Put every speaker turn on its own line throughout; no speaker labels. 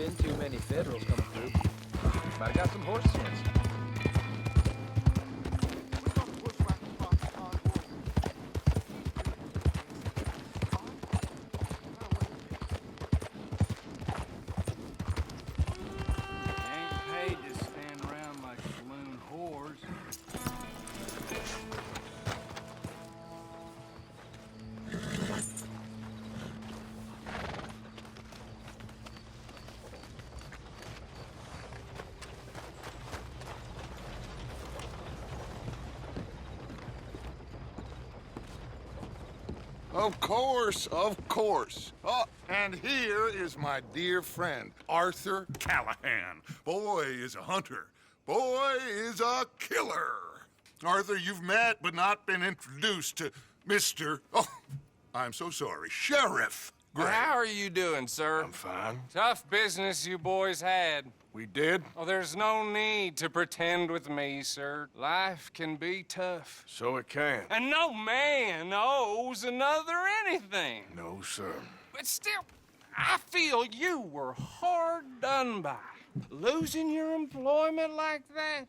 been too many Federals coming through. Might have got some horse sense.
Ain't paid to stand around like saloon whores.
Of course, of course. Oh, and here is my dear friend, Arthur Callahan. Boy is a hunter. Boy is a killer. Arthur, you've met but not been introduced to Mr. Oh, I'm so sorry, Sheriff Gray.
Well, how are you doing, sir?
I'm fine.
Tough business you boys had.
We did?
Oh, there's no need to pretend with me, sir. Life can be tough.
So it can.
And no man owes another anything.
No, sir.
But still, I feel you were hard done by. Losing your employment like that.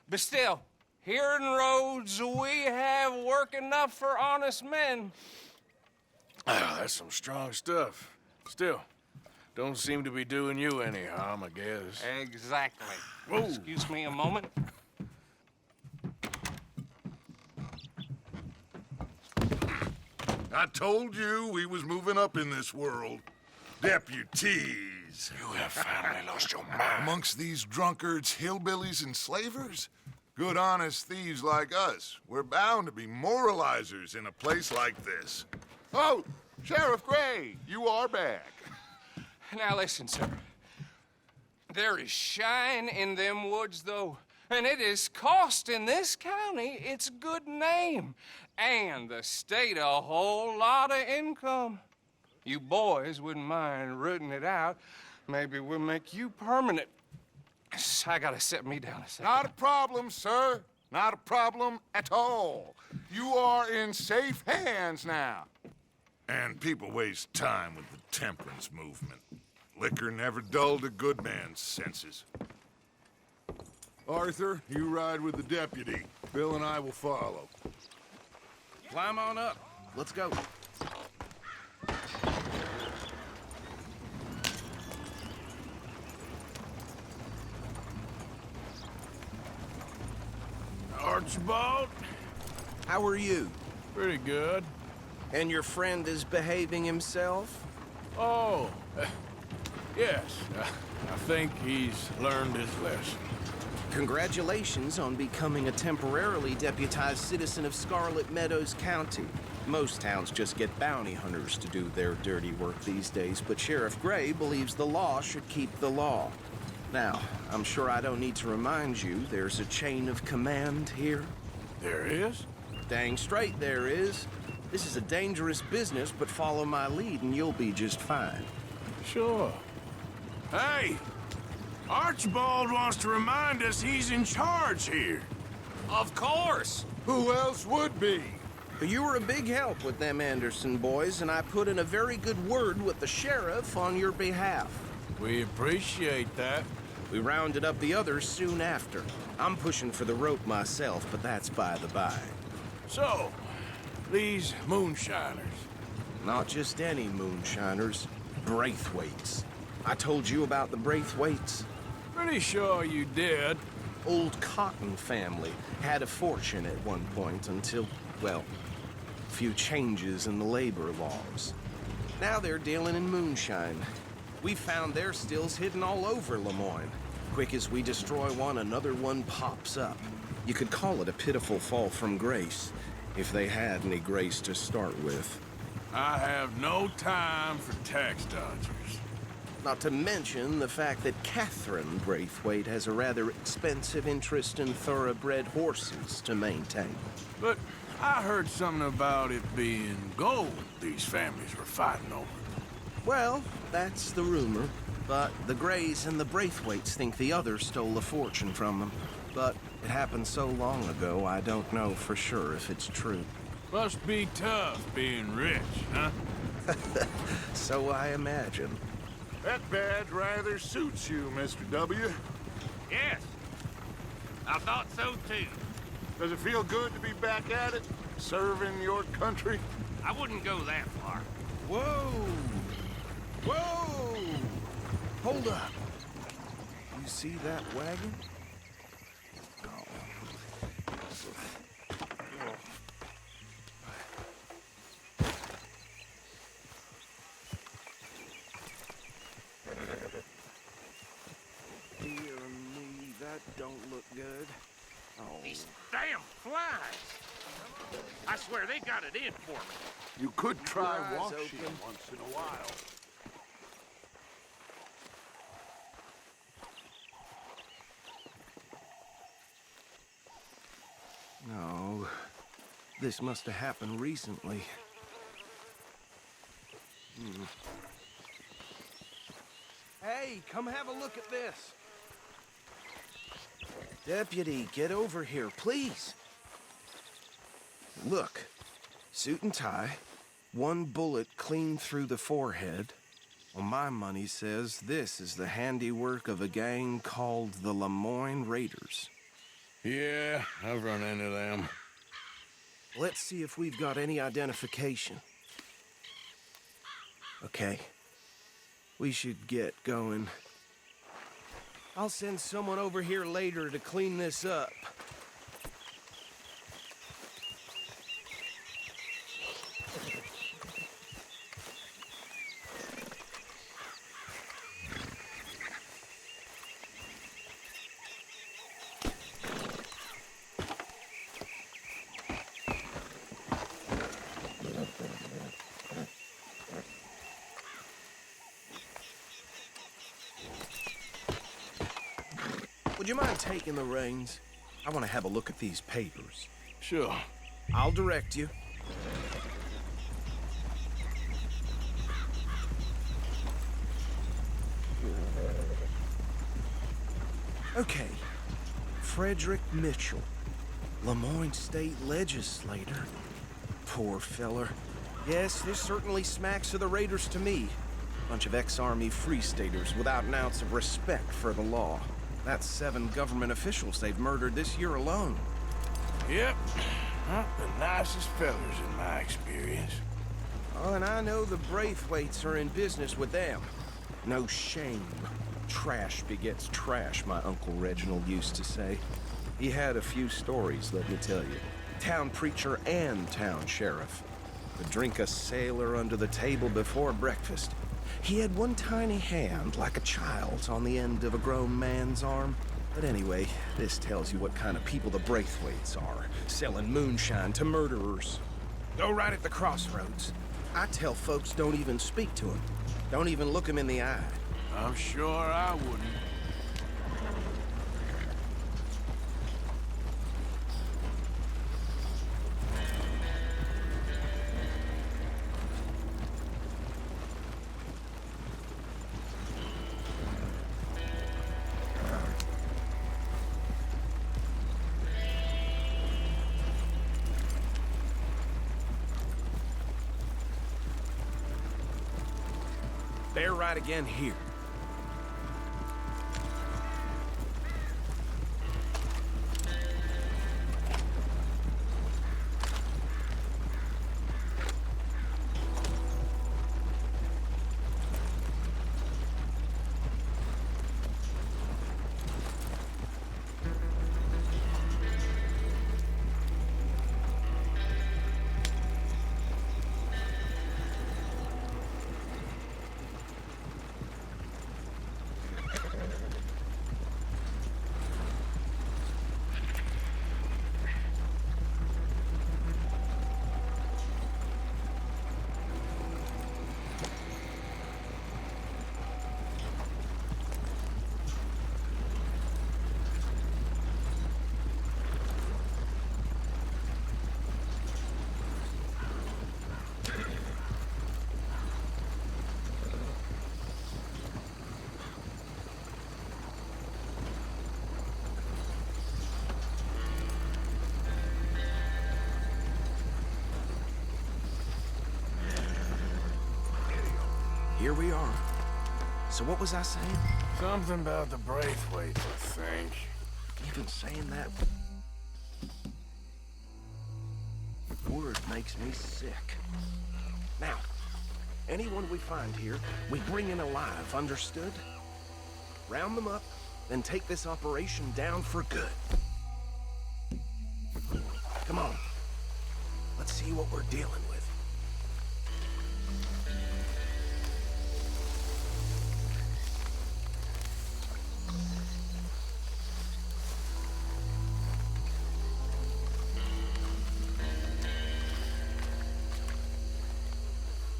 But still, here in Rhodes, we have work enough for honest men.
Ah, that's some strong stuff. Still, don't seem to be doing you any harm, I guess.
Exactly.
Whoa.
Excuse me a moment.
I told you we was moving up in this world. Deputies.
You have finally lost your mind.
Amongst these drunkards, hillbillies, and slavers? Good honest thieves like us. We're bound to be moralizers in a place like this. Oh, Sheriff Gray, you are back.
Now listen, sir. There is shine in them woods, though, and it is costing this county its good name and the state a whole lot of income. You boys wouldn't mind rooting it out. Maybe we'll make you permanent. I gotta set me down a second.
Not a problem, sir. Not a problem at all. You are in safe hands now. And people waste time with the temperance movement. Liquor never dulled a good man's senses. Arthur, you ride with the deputy. Bill and I will follow.
Climb on up. Let's go.
Archibald?
How are you?
Pretty good.
And your friend is behaving himself?
Oh, yes. I think he's learned his lesson.
Congratulations on becoming a temporarily deputized citizen of Scarlet Meadows County. Most towns just get bounty hunters to do their dirty work these days, but Sheriff Gray believes the law should keep the law. Now, I'm sure I don't need to remind you there's a chain of command here.
There is?
Dang straight there is. This is a dangerous business, but follow my lead and you'll be just fine.
Sure. Hey! Archibald wants to remind us he's in charge here.
Of course.
Who else would be?
But you were a big help with them Anderson boys, and I put in a very good word with the sheriff on your behalf.
We appreciate that.
We rounded up the others soon after. I'm pushing for the rope myself, but that's by the by.
So, these moonshiners.
Not just any moonshiners, Braithwaites. I told you about the Braithwaites.
Pretty sure you did.
Old Cotton family had a fortune at one point until, well, a few changes in the labor laws. Now they're dealing in moonshine. We found their stills hidden all over Lemoyne. Quick as we destroy one, another one pops up. You could call it a pitiful fall from grace, if they had any grace to start with.
I have no time for tax dodgers.
Not to mention the fact that Catherine Braithwaite has a rather expensive interest in thoroughbred horses to maintain.
But I heard something about it being gold these families were fighting over.
Well, that's the rumor. But the Grays and the Braithwaites think the others stole a fortune from them. But it happened so long ago, I don't know for sure if it's true.
Must be tough being rich, huh?
So I imagine.
That badge rather suits you, Mr. W.
Yes, I thought so too.
Does it feel good to be back at it, serving your country?
I wouldn't go that far.
Whoa! Whoa! Hold up. You see that wagon? Dear me, that don't look good. Oh.
These damn flies! I swear they got it in for me.
You could try
eyes
washing
open.
once in a while.
No, this must have happened recently. Hey, come have a look at this. Deputy, get over here, please. Look, suit and tie, one bullet clean through the forehead. Well, my money says this is the handiwork of a gang called the Lemoyne Raiders.
Yeah, I've run into them.
Let's see if we've got any identification. Okay. We should get going. I'll send someone over here later to clean this up. Would you mind taking the reins? I want to have a look at these papers.
Sure.
I'll direct you. Okay. Frederick Mitchell, Lemoyne State Legislator. Poor feller. Yes, this certainly smacks of the Raiders to me. Bunch of ex-Army Free Staters without an ounce of respect for the law. That's 7 government officials they've murdered this year alone.
Yep. Not the nicest fellers in my experience.
Oh, and I know the Braithwaites are in business with them. No shame. Trash begets trash, my Uncle Reginald used to say. He had a few stories, let me tell you. Town preacher and town sheriff. Would drink a sailor under the table before breakfast. He had one tiny hand, like a child's, on the end of a grown man's arm. But anyway, this tells you what kind of people the Braithwaites are, selling moonshine to murderers. Go right at the crossroads. I tell folks don't even speak to him. Don't even look him in the eye.
I'm sure I wouldn't.
Bear right again here. Here we are. So what was I saying?
Something about the Braithwaites, I think.
Even saying that word makes me sick. Now, anyone we find here, we bring in alive, understood? Round them up, then take this operation down for good. Come on. Let's see what we're dealing with.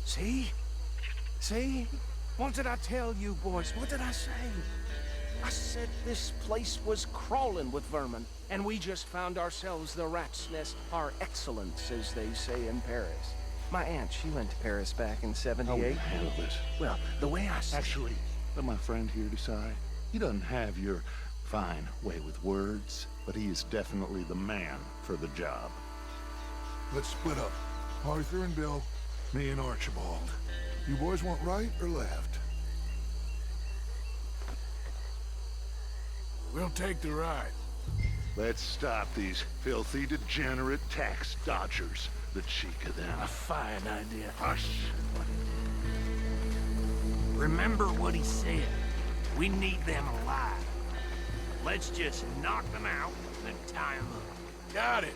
See? See? What did I tell you, boys? What did I say? I said this place was crawling with vermin, and we just found ourselves the rat's nest par excellence, as they say in Paris. My aunt, she went to Paris back in '78.
How would you handle this?
Well, the way I see
Actually, let my friend here decide. He doesn't have your fine way with words, but he is definitely the man for the job.
Let's split up. Arthur and Bill, me and Archibald. You boys want right or left?
We'll take the ride.
Let's stop these filthy, degenerate tax dodgers. The cheek of them.
A fine idea.
Hush.
Remember what he said. We need them alive. Let's just knock them out and tie them up.
Got it,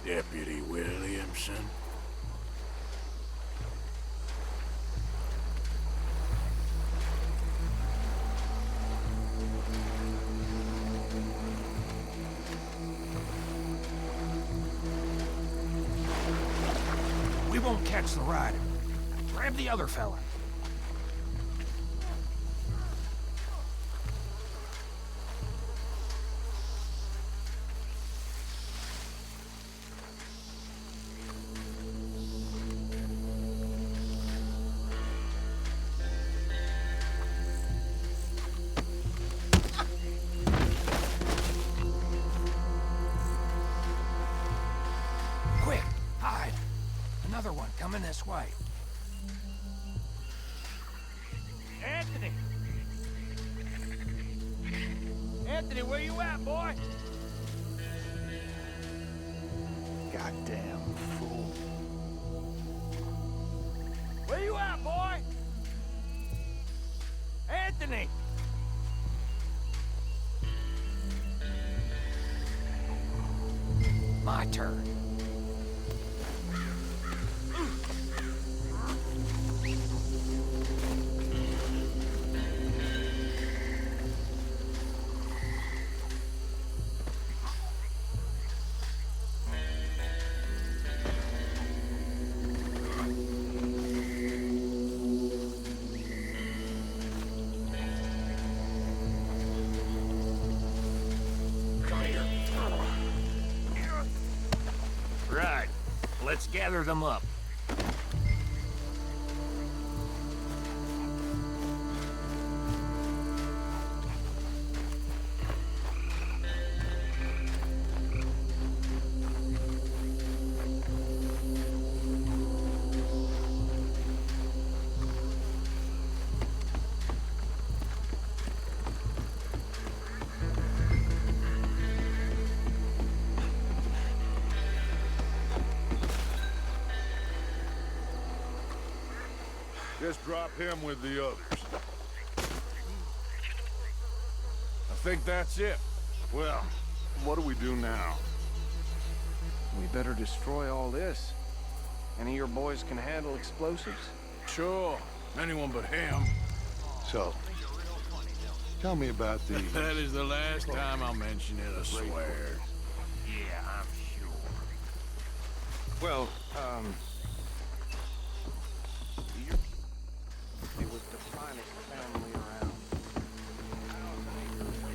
Deputy Williamson.
We won't catch the rider. Grab the other fella. Quick, hide. Another one coming this way. Anthony! Anthony, where you at, boy?
Goddamn fool.
Where you at, boy? Anthony! My turn. Right. Let's gather them up.
Just drop him with the others.
I think that's it.
Well, what do we do now?
we better destroy all this. Any of your boys can handle explosives?
Sure. Anyone but him.
So, tell me about the...
That is the last time I'll mention it, I swear.
Yeah, I'm sure.
Well, it was the finest family around.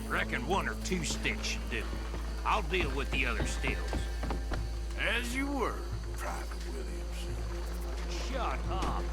Reckon one or two sticks should do. I'll deal with the other stills.
As you were, Private Williamson.
Shut up.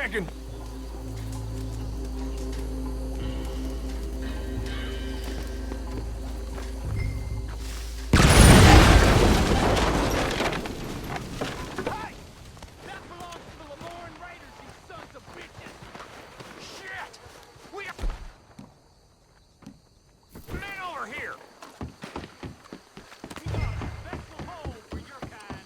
second.
Hey! That belongs to the Lamorne Raiders, you sons of bitches!
Shit! We... Men over here!
We got a special hole for your kind.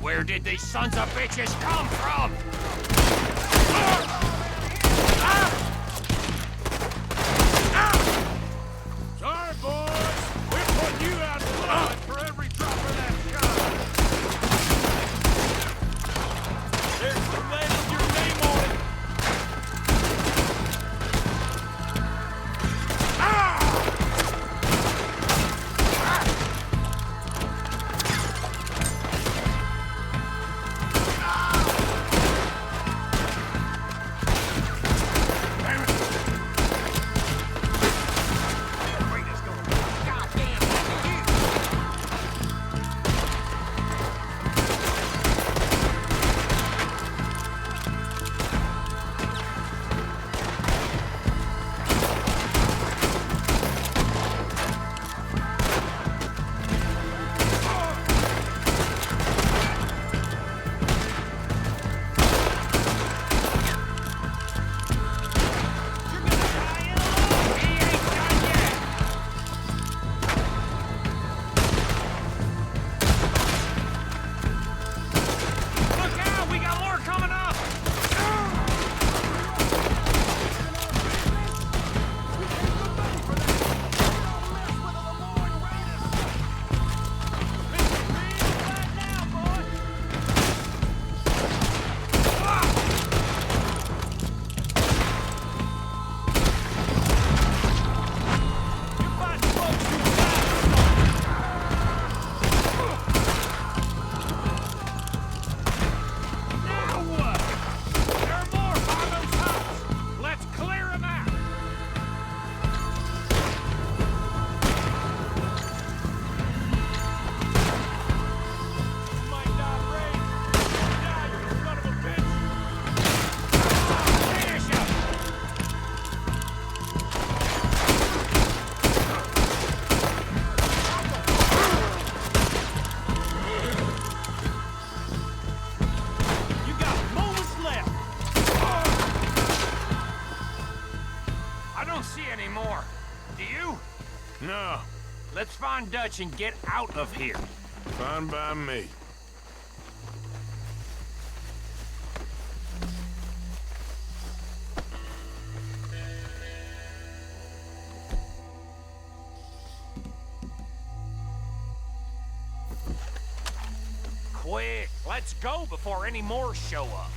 Where did these sons of bitches come from?
Sorry, boys. We're putting you out of line for every drop of that shot. There's the lead with your name on it.
Look out! We got more coming up! Now what? There are more by those huts! Let's clear them out!
Might not rain. Die, you son of a bitch!
Finish him!
You got moments left.
I don't see any more. Do you?
No,
Let's find Dutch and get out of here.
fine by me.
Quick, let's go before any more show up.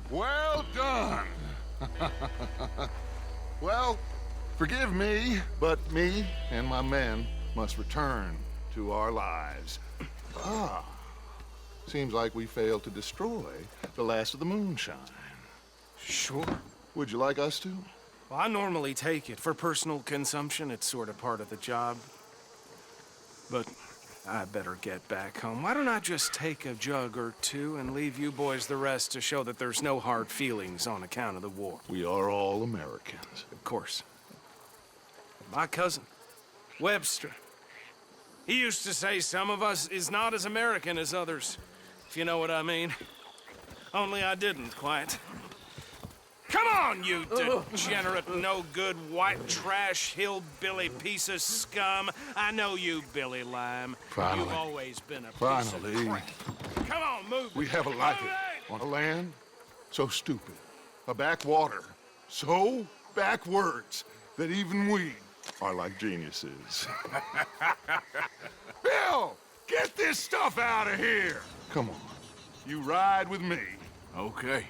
Well done. Well, forgive me, but me and my men must return to our lives. Ah, seems like we failed to destroy the last of the moonshine.
Sure.
Would you like us to?
Well, I normally take it. For personal consumption, it's sort of part of the job. But I better get back home. Why don't I just take a jug or two and leave you boys the rest to show that there's no hard feelings on account of the war?
We are all Americans.
Of course. My cousin, Webster, he used to say some of us is not as American as others, if you know what I mean.
Only I didn't quite. Come on, you degenerate, no-good, white trash, hillbilly piece of scum. I know you, Billy Lime.
Finally.
You've always been a piece
Finally.
of crap. Come on, move.
We have a life on a land so stupid, a backwater so backwards that even we are like geniuses. Bill, get this stuff out of here! Come on, you ride with me.
Okay.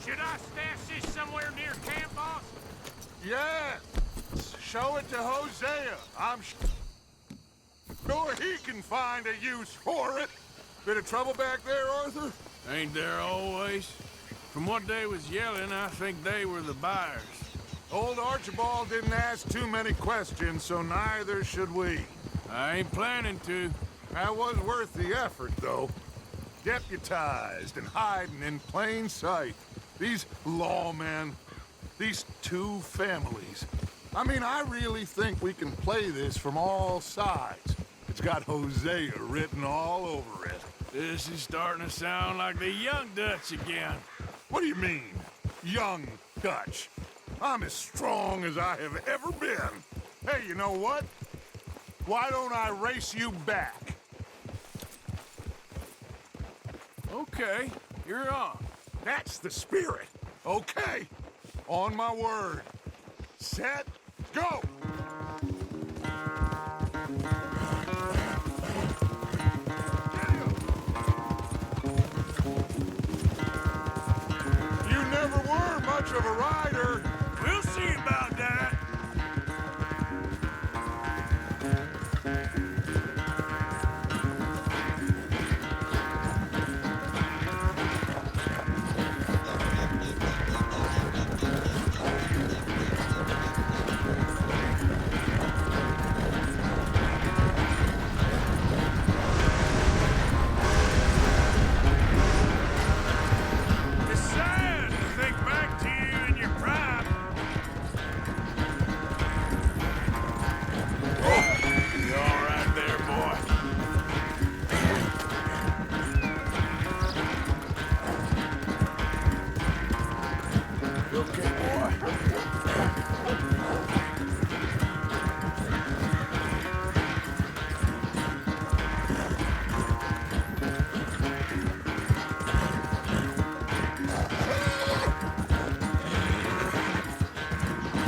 Should I stash this somewhere near camp, boss?
Yes, show it to Hosea. I'm sure he can find a use for it. Bit of trouble back there, Arthur?
Ain't there always? From what they was yelling, I think they were the buyers.
Old Archibald didn't ask too many questions, so neither should we.
I ain't planning to.
That was worth the effort, though. Deputized and hiding in plain sight. These lawmen, these two families. I mean, I really think we can play this from all sides. It's got Hosea written all over it.
This is starting to sound like the Young Dutch again.
What do you mean, young Dutch? I'm as strong as I have ever been. Hey, you know what? Why don't I race you back?
Okay, you're on.
That's the spirit. Okay, on my word. Set, go! You never were much of a rider.
We'll see about that. It's sad to think back to you in your prime. You all right there, boy? You okay, boy?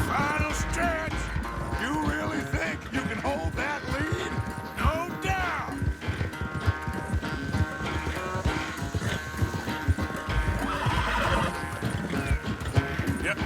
Final stretch.
You really think you can hold that lead?
No doubt. Yep.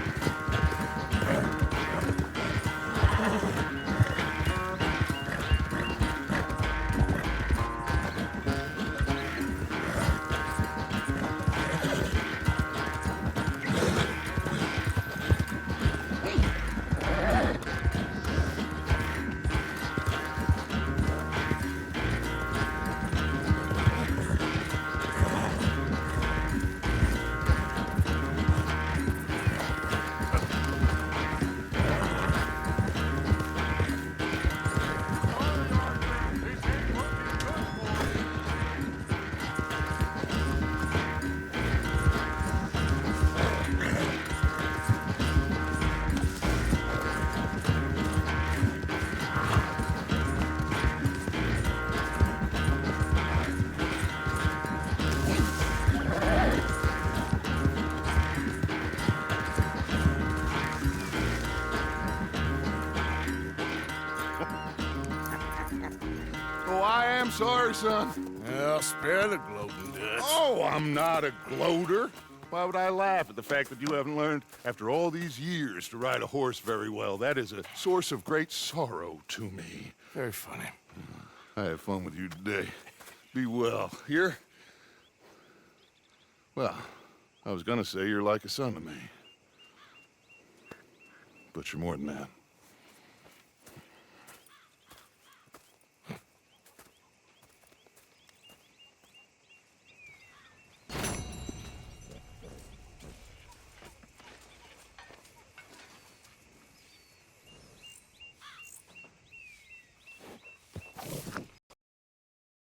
Oh, I am sorry, son.
Well, spare the gloating, Dutch.
Oh, I'm not a gloater. Why would I laugh at the fact that you haven't learned, after all these years, to ride a horse very well? That is a source of great sorrow to me.
Very funny.
I had fun with you today. Be well. Here? Well, I was gonna say you're like a son to me. But you're more than that.